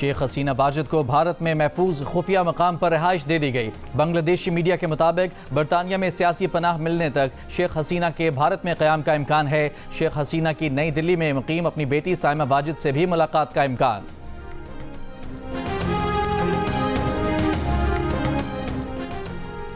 शेख हसीना वाजिद को भारत में महफूज खुफिया मकाम पर रिहाइश दे दी गई। बांग्लादेशी मीडिया के मुताबिक बरतानिया में सियासी पनाह मिलने तक शेख हसीना के भारत में क़याम का इम्कान है। शेख हसीना की नई दिल्ली में मुकीम अपनी बेटी साइमा वाजिद से भी मुलाकात का इम्कान।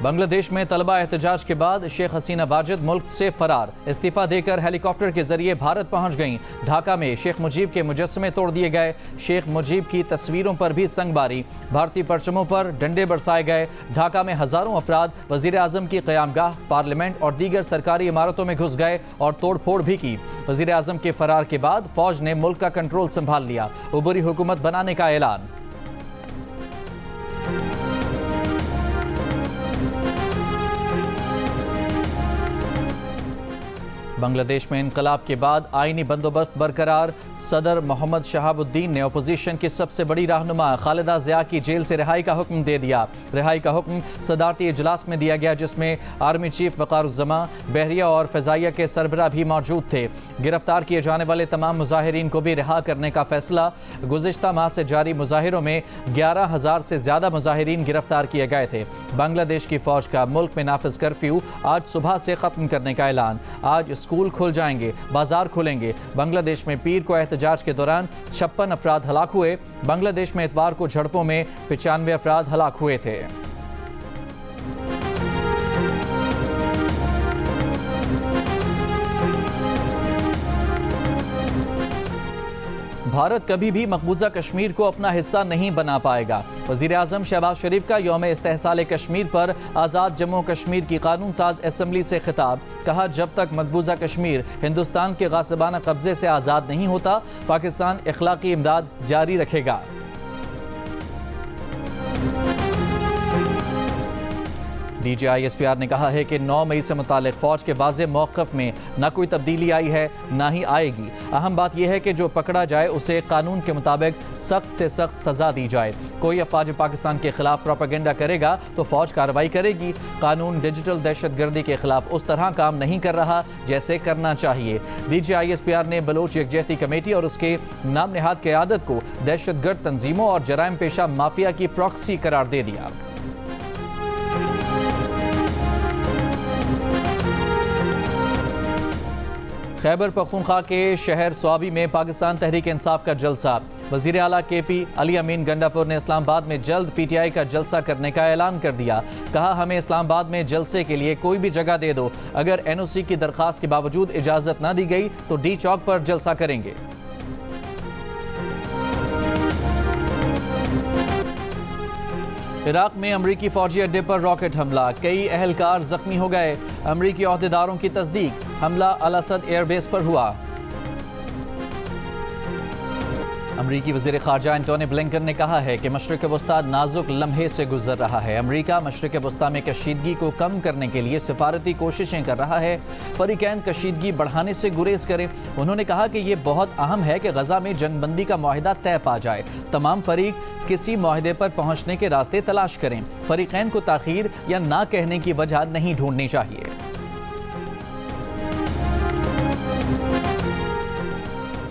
बांग्लादेश में तलबा एहतजाज के बाद शेख हसीना वाजिद मुल्क से फरार। इस्तीफा देकर हेलीकॉप्टर के जरिए भारत पहुंच गईं। ढाका में शेख मुजीब के मुजस्समे तोड़ दिए गए। शेख मुजीब की तस्वीरों पर भी संगबारी। भारतीय परचमों पर डंडे बरसाए गए। ढाका में हजारों अफराद वजीर आजम की क़यामगाह, पार्लियामेंट और दीगर सरकारी इमारतों में घुस गए और तोड़ फोड़ भी की। वजीर आजम के फरार के बाद फौज ने मुल्क का कंट्रोल संभाल लिया। उबरी हुकूमत बनाने का ऐलान। बांग्लादेश में इनकलाब के बाद आईनी बंदोबस्त बरकरार। सदर मोहम्मद शहाबुद्दीन ने अपोजिशन की सबसे बड़ी रहनुमा खालिदा ज़िया की जेल से रिहाई का हुक्म दे दिया। रिहाई का हुक्म सदारती इजलास में दिया गया, जिसमें आर्मी चीफ वक़ारुज़्ज़मा, बहरिया और फ़िज़ाइया के सरबराह भी मौजूद थे। गिरफ्तार किए जाने वाले तमाम मुजाहिरीन को भी रिहा करने का फैसला। गुज़िश्ता माह से जारी मुजाहिरों में 11,000 से ज़्यादा मुजाहिरीन गिरफ्तार किए गए थे। बांग्लादेश की फ़ौज का मुल्क में नाफिज कर्फ्यू आज सुबह से ख़त्म करने का ऐलान। आज स्कूल खुल जाएंगे, बाजार खुलेंगे। बांग्लादेश में पीर को एहतजाज के दौरान 56 अफराद हलाक हुए। बांग्लादेश में इतवार को झड़पों में 95 अफराद हलाक हुए थे। भारत कभी भी मकबूजा कश्मीर को अपना हिस्सा नहीं बना पाएगा। वज़ीर आज़म शहबाज शरीफ का यौम इस्तेहसाल कश्मीर पर आज़ाद जम्मू कश्मीर की कानून साज असम्बली से खिताब। कहा, जब तक मकबूजा कश्मीर हिंदुस्तान के गासिबाना कब्जे से आज़ाद नहीं होता, पाकिस्तान इखलाकी इमदाद जारी रखेगा। DGISPR ने कहा है कि 9 मई से मुतालिक फ़ौज के वाज़े मौक़िफ़ में न कोई तब्दीली आई है, ना ही आएगी। अहम बात यह है कि जो पकड़ा जाए उसे कानून के मुताबिक सख्त से सख्त सज़ा दी जाए। कोई अफ़वाज पाकिस्तान के खिलाफ प्रोपेगेंडा करेगा तो फ़ौज कार्रवाई करेगी। कानून डिजिटल दहशतगर्दी के खिलाफ उस तरह काम नहीं कर रहा जैसे करना चाहिए। DGISPR ने बलोच यकजहती कमेटी और उसके नाम नहाद क़यादत को दहशतगर्द तंजीमों और जराइम पेशा माफिया की प्रॉक्सी करार दे दिया। खैबर पख्तूनख्वा के शहर स्वाबी में पाकिस्तान तहरीक इंसाफ का जलसा। वज़ीर आला KP अली अमीन गंडापुर ने इस्लामाबाद में जल्द PTI का जलसा करने का ऐलान कर दिया। कहा, हमें इस्लामाबाद में जलसे के लिए कोई भी जगह दे दो। अगर NOC की दरख्वास्त के बावजूद इजाज़त न दी गई तो D चौक पर जलसा करेंगे। इराक में अमरीकी फौजी अड्डे पर रॉकेट हमला, कई अहलकार जख्मी हो गए। अमरीकी ओहदेदारों की तस्दीक, हमला अल असद एयरबेस पर हुआ। अमरीकी वज़ीर ख़ारजा एंटोनी ब्लिंकन ने कहा है कि मशरिक़ वस्ता नाजुक लम्हे से गुजर रहा है। अमरीका मशरिक़ वस्ता में कशीदगी को कम करने के लिए सिफारती कोशिशें कर रहा है। फ़रीक़ैन कशीदगी बढ़ाने से गुरेज करें। उन्होंने कहा कि ये बहुत अहम है कि गज़ा में जंगबंदी का मुआहिदा तय पा जाए। तमाम फ़रीक किसी मुआहिदे पर पहुँचने के रास्ते तलाश करें। फ़रीक़ैन को ताख़ीर या ना कहने की वजह नहीं ढूंढनी चाहिए।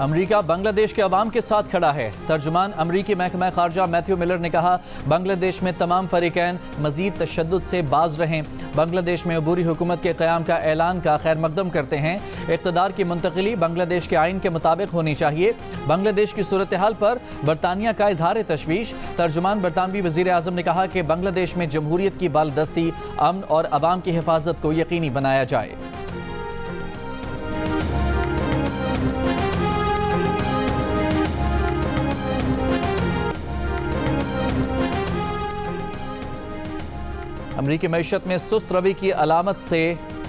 अमरीका बांग्लादेश के अवाम के साथ खड़ा है। तर्जुमान अमरीकी महकमा ख़ारजा मैथ्यू मिलर ने कहा, बांग्लादेश में तमाम फ़रीक़ैन मज़ीद तशद्दुद से बाज रहें। बांग्लादेश में अबूरी हुकूमत के क़याम का ऐलान का खैर मकदम करते हैं। इक़्तिदार की मुंतक़िली बांग्लादेश के आइन के मुताबिक होनी चाहिए। बांग्लादेश की सूरत हाल पर बरतानिया का इजहार तशवीश। तर्जुमान बरतानवी वज़ीर आज़म ने कहा कि बांग्लादेश में जमहूरियत की बालदस्ती, अमन और अवाम की हिफाजत को यकीनी बनाया जाए। अमरीकी मईशत में सुस्त रवि की अलामत से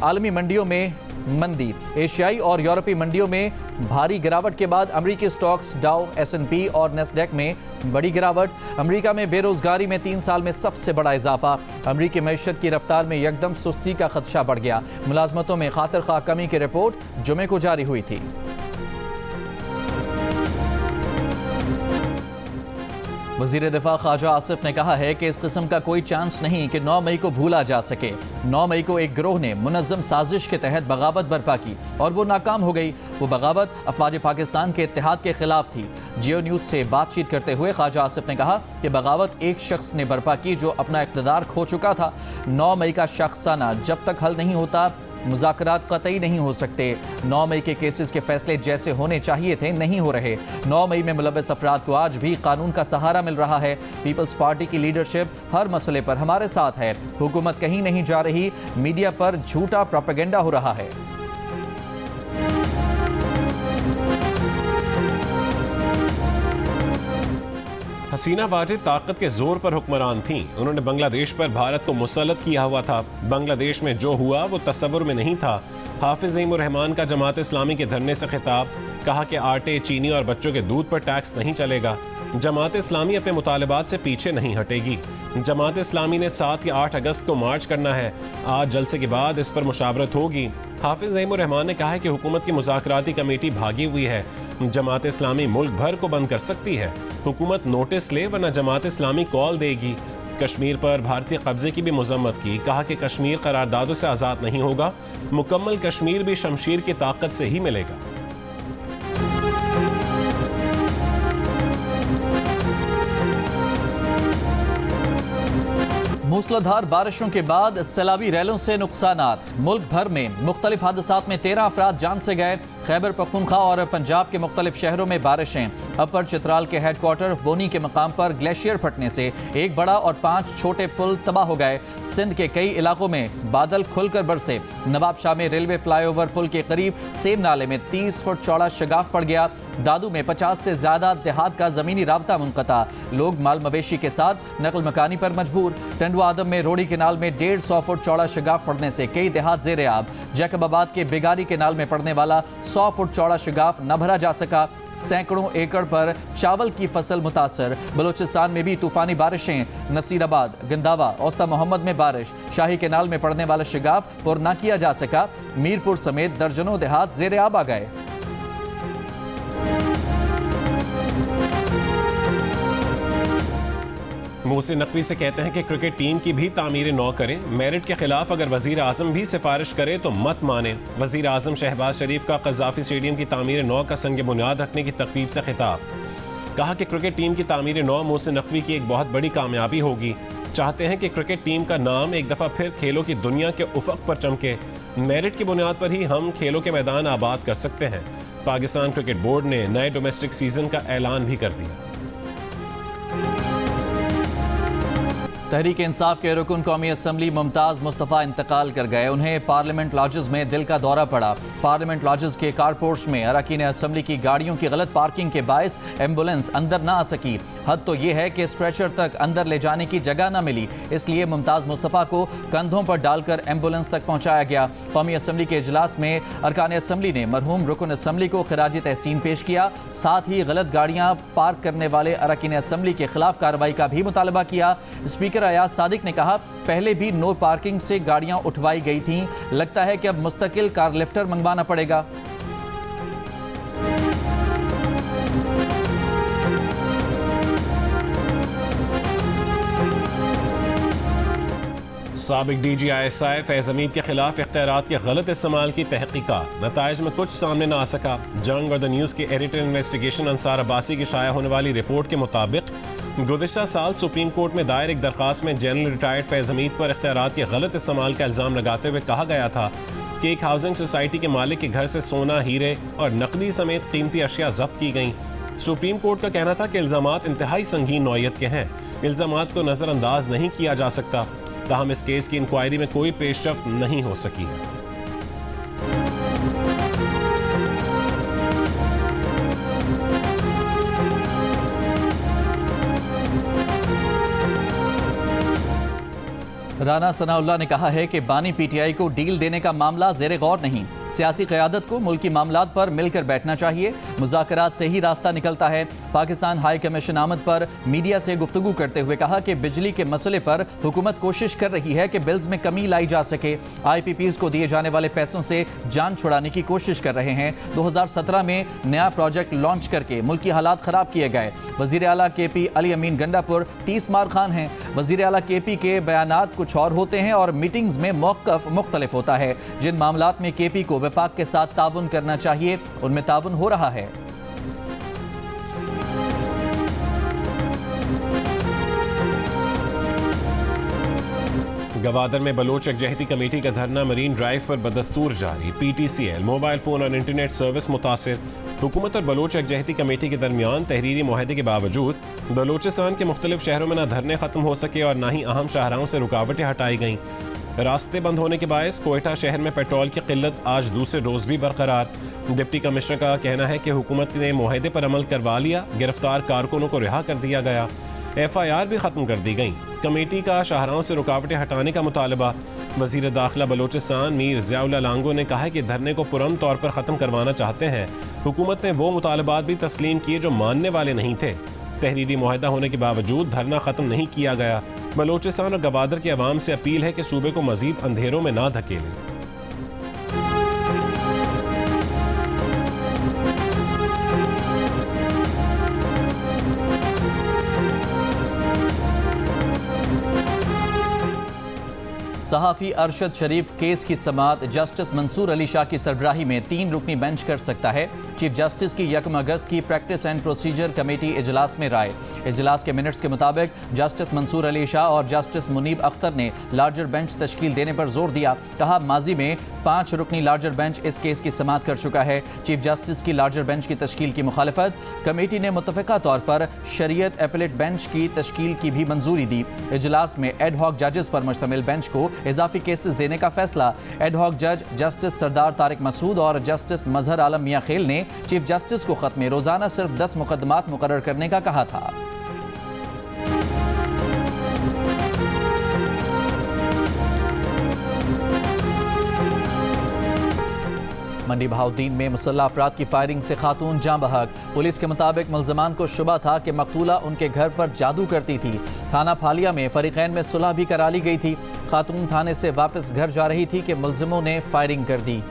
आलमी मंडियों में मंदी। एशियाई और यूरोपीय मंडियों में भारी गिरावट के बाद अमरीकी स्टॉक्स डाउ, S&P और नेस्डैक में बड़ी गिरावट। अमरीका में बेरोजगारी में 3 साल में सबसे बड़ा इजाफा। अमरीकी मईशत की रफ्तार में यकदम सुस्ती का खदशा बढ़ गया। मुलाजमतों में खातिर खा कमी की रिपोर्ट जुमे को जारी हुई थी। वज़ीर दिफा ख्वाजा आसिफ ने कहा है कि इस किस्म का कोई चांस नहीं कि 9 मई को भूला जा सके। 9 मई को एक गिरोह ने मुनज़्ज़म साजिश के तहत बगावत बर्पा की और वो नाकाम हो गई। वो बगावत अफवाज पाकिस्तान के इत्तेहाद के खिलाफ थी। जियो न्यूज़ से बातचीत करते हुए ख्वाजा आसिफ ने कहा कि बगावत एक शख्स ने बर्पा की जो अपना इक़्तिदार खो चुका था। 9 मई का शख्साना जब तक हल नहीं होता मुज़ाकरात कतई नहीं हो सकते। 9 मई के केसेस के फैसले जैसे होने चाहिए थे नहीं हो रहे। 9 मई में मुलव्वस अफराद को आज भी कानून का सहारा मिल रहा है। पीपल्स पार्टी की लीडरशिप हर मसले पर हमारे साथ है। हुकूमत कहीं नहीं जा रही, मीडिया पर झूठा प्रोपेगेंडा हो रहा है। हसीना वाजिद ताकत के जोर पर हुक्मरान थीं। उन्होंने बांग्लादेश पर भारत को मुसल्लत किया हुआ था। बांग्लादेश में जो हुआ वो तस्वुर में नहीं था। हाफिज ज़ईमुर रहमान का जमात इस्लामी के धरने से खिताब, कहा कि आटे, चीनी और बच्चों के दूध पर टैक्स नहीं चलेगा। जमात इस्लामी अपने मुतालबात से पीछे नहीं हटेगी। जमात इस्लामी ने 7 या 8 अगस्त को मार्च करना है। आज जलसे के बाद इस पर मुशावरत होगी। हाफिज ज़ईमुर रहमान ने कहा है कि हुकूमत की मुज़ाकराती कमेटी भागी हुई है। जमात इस्लामी मुल्क भर को बंद कर सकती है। हुकूमत नोटिस ले वरना जमात इस्लामी कॉल देगी। कश्मीर पर भारतीय कब्जे की भी मजम्मत की, कहा कि कश्मीर करारदादों से आज़ाद नहीं होगा। मुकम्मल कश्मीर भी शमशीर की ताकत से ही मिलेगा। मूसलाधार बारिशों के बाद सैलाबी रैलों से नुकसानात। मुल्क भर में मुख्तलिफ हादसात में 13 अफराद जान से गए। खैबर पख्तूनख्वा और पंजाब के मुख्तलिफ शहरों में बारिशें। अपर चित्राल के हेडक्वार्टर बोनी के मकाम पर ग्लेशियर फटने से एक बड़ा और 5 छोटे पुल तबाह हो गए। सिंध के कई इलाकों में बादल खुलकर बरसे। नवाब शाह में रेलवे फ्लाईओवर पुल के करीब सेम नाले में 30 फुट चौड़ा शगाफ पड़ गया। दादू में 50 से ज्यादा देहात का जमीनी राबता मुनक़ता। लोग माल मवेशी के साथ नकल मकानी पर मजबूर। टंडवा आदम में रोड़ी केनाल में 150 फुट चौड़ा शगाफ पड़ने से कई देहात ज़ेरे आब। जैकबाबाद के बेगारी केनाल में पड़ने वाला 100 फुट चौड़ा शगाफ न भरा जा सका। सैकड़ों एकड़ पर चावल की फसल मुतासर। बलूचिस्तान में भी तूफानी बारिशें। नसीराबाद, गंदावा, औस्ता मोहम्मद में बारिश। शाही केनाल में पड़ने वाला शगाफ पुर न किया जा सका। मीरपुर समेत दर्जनों देहात ज़ेरे आब आ गए। मोहसिन नकवी से कहते हैं कि क्रिकेट टीम की भी तामीर नौ करें। मेरिट के खिलाफ अगर वजीर आजम भी सिफारिश करे तो मत माने। वजीर आजम शहबाज शरीफ का कज़ाफी स्टेडियम की तामीर नौ का संग बुनियाद रखने की तकरीब से खिताब, कहा कि क्रिकेट टीम की तामीर नौ मोहसिन नकवी की एक बहुत बड़ी कामयाबी होगी। चाहते हैं कि क्रिकेट टीम का नाम एक दफ़ा फिर खेलों की दुनिया के उफक पर चमके। मेरिट की बुनियाद पर ही हम खेलों के मैदान आबाद कर सकते हैं। पाकिस्तान क्रिकेट बोर्ड ने नए डोमेस्टिक सीजन का ऐलान भी कर दिया। तहरीक इंसाफ के रुकन कौमी असम्बली मुमताज़ मुस्तफ़ा इंतकाल कर गए। उन्हें पार्लियामेंट लॉजेस में दिल का दौरा पड़ा। पार्लियामेंट लॉजेस के कारपोर्ट्स में अरकान असम्बली की गाड़ियों की गलत पार्किंग के बायस एम्बुलेंस अंदर ना आ सकी। हद तो ये है कि स्ट्रेचर तक अंदर ले जाने की जगह ना मिली, इसलिए मुमताज़ मुस्तफ़ा को कंधों पर डालकर एम्बुलेंस तक पहुँचाया गया। कौमी असम्बली के इजलास में अरकान असम्बली ने मरहूम रुकन असम्बली को खिराज तहसीन पेश किया। साथ ही गलत गाड़ियाँ पार्क करने वाले अरकान असम्बली के खिलाफ कार्रवाई का भी मुतालबा किया। स्पीकर अयाज सादिक ने कहा, पहले भी नो पार्किंग से गाड़ियां उठवाई गई थीं, लगता है कि अब मुस्तकिल कार लिफ्टर मंगवाना पड़ेगा। साबिक DGI फैज़ हमीद के खिलाफ इख्तियारात के गलत इस्तेमाल की तहकीकात, नताइज में कुछ सामने न आ सका। जंग और द न्यूज़ के एडिटर इन्वेस्टिगेशन अंसार अब्बासी की शाया होने वाली रिपोर्ट के मुताबिक गुज़िश्ता साल सुप्रीम कोर्ट में दायर एक दरख्वास्त में जनरल रिटायर्ड फैज़ हमीद पर इख्तियारात के गलत इस्तेमाल का इल्ज़ाम लगाते हुए कहा गया था कि एक हाउसिंग सोसाइटी के मालिक के घर से सोना, हीरे और नकदी समेत कीमती अशिया जब्त की गईं। सुप्रीम कोर्ट का कहना था कि इल्ज़ामात इंतहाई संगीन नौइयत के हैं, इल्ज़ामात को नज़रअंदाज नहीं किया जा सकता। ताहम इस केस की इंक्वायरी में कोई पेशरफ्त नहीं हो सकी है। राना सनाउल्लाह ने कहा है कि बानी PTI को डील देने का मामला ज़ेरे गौर नहीं। सियासी क़यादत को मुल्की मामलात पर मिलकर बैठना चाहिए। मुज़ाकरात से ही रास्ता निकलता है। पाकिस्तान हाई कमीशन आमद पर मीडिया से गुफ्तगू करते हुए कहा कि बिजली के मसले पर हुकूमत कोशिश कर रही है कि बिल्स में कमी लाई जा सके। IPPs को दिए जाने वाले पैसों से जान छुड़ाने की कोशिश कर रहे हैं। 2017 में नया प्रोजेक्ट लॉन्च करके मुल्की हालात ख़राब किए गए। वज़ीर आला KP अली अमीन गंडापुर 30 मार खान हैं। वज़ीर आला KP के बयानात कुछ और होते हैं और मीटिंग्स में मौक़िफ़ मुख्तलिफ होता है। जिन मामलात में KP को वफाक के साथ ताउन करना चाहिए, उनमें ताउन हो रहा है। गवादर में बलोच यकजहती कमेटी का धरना मरीन ड्राइव पर बदस्तूर जारी। PTCL मोबाइल फ़ोन और इंटरनेट सर्विस मुतासिर। हुकूमत और बलोच यकजहती कमेटी के दरमियान तहरीरी मुआहदे के बावजूद बलोचिस्तान के मुख्तलिफ शहरों में न धरने ख़त्म हो सके और न ही अहम शाहराहों से रुकावटें हटाई गईं। रास्ते बंद होने के बायस कोयटा शहर में पेट्रोल की किल्लत आज दूसरे रोज़ भी बरकरार। डिप्टी कमिश्नर का कहना है कि हुकूमत ने मुआहदे पर अमल करवा लिया, गिरफ्तार कारकुनों को रिहा कर दिया गया, FIR भी ख़त्म कर दी गई। कमेटी का शाहराहों से रुकावटें हटाने का मुतालबा। वज़ीर दाखिला बलोचिस्तान मीर ज़ियाउल्लाह लांगो ने कहा कि धरने को पुरअमन तौर पर ख़त्म करवाना चाहते हैं। हुकूमत ने वो मुतालबात भी तस्लीम किए जो मानने वाले नहीं थे। तहरीरी मुआहदा होने के बावजूद धरना ख़त्म नहीं किया गया। बलोचिस्तान और गवादर के अवाम से अपील है कि सूबे को मज़ीद अंधेरों में ना धकेलें। सहाफ़ी अरशद शरीफ केस की समाअत जस्टिस मंसूर अली शाह की सरबराही में 3 रुकनी बेंच कर सकता है। चीफ जस्टिस की 1 अगस्त की प्रैक्टिस एंड प्रोसीजर कमेटी इजलास में राय। इजलास के मिनट्स के मुताबिक जस्टिस मंसूर अली शाह और जस्टिस मुनीब अख्तर ने लार्जर बेंच तश्कील देने पर जोर दिया। कहा माजी में 5 रुकनी लार्जर बेंच इस केस की समाअत कर चुका है। चीफ जस्टिस की लार्जर बेंच की तश्कील की मुखालफत। कमेटी ने मुत्तफ़िका तौर पर शरीयत एपलेट बेंच की तश्कील की भी मंजूरी दी। इजलास में एड हॉक जजेस पर मुश्तमिल बेंच को इजाफी केसेस देने का फैसला। एड हॉक जज जस्टिस सरदार तारिक मसूद और जस्टिस मजहर आलम मियां खेल ने चीफ जस्टिस को खत में रोजाना सिर्फ 10 मुकदमात मुकर्रर करने का कहा था। मंडी बहाउद्दीन में मुसल्लह अफराद की फायरिंग से खातून जाँ बहक। पुलिस के मुताबिक मुल्ज़मान को शुबा था कि मकतूला उनके घर पर जादू करती थी। थाना फालिया में फरीकैन में सुलह भी करा ली गई थी। खातून थाने से वापस घर जा रही थी कि मुल्ज़िमों ने फायरिंग कर दी।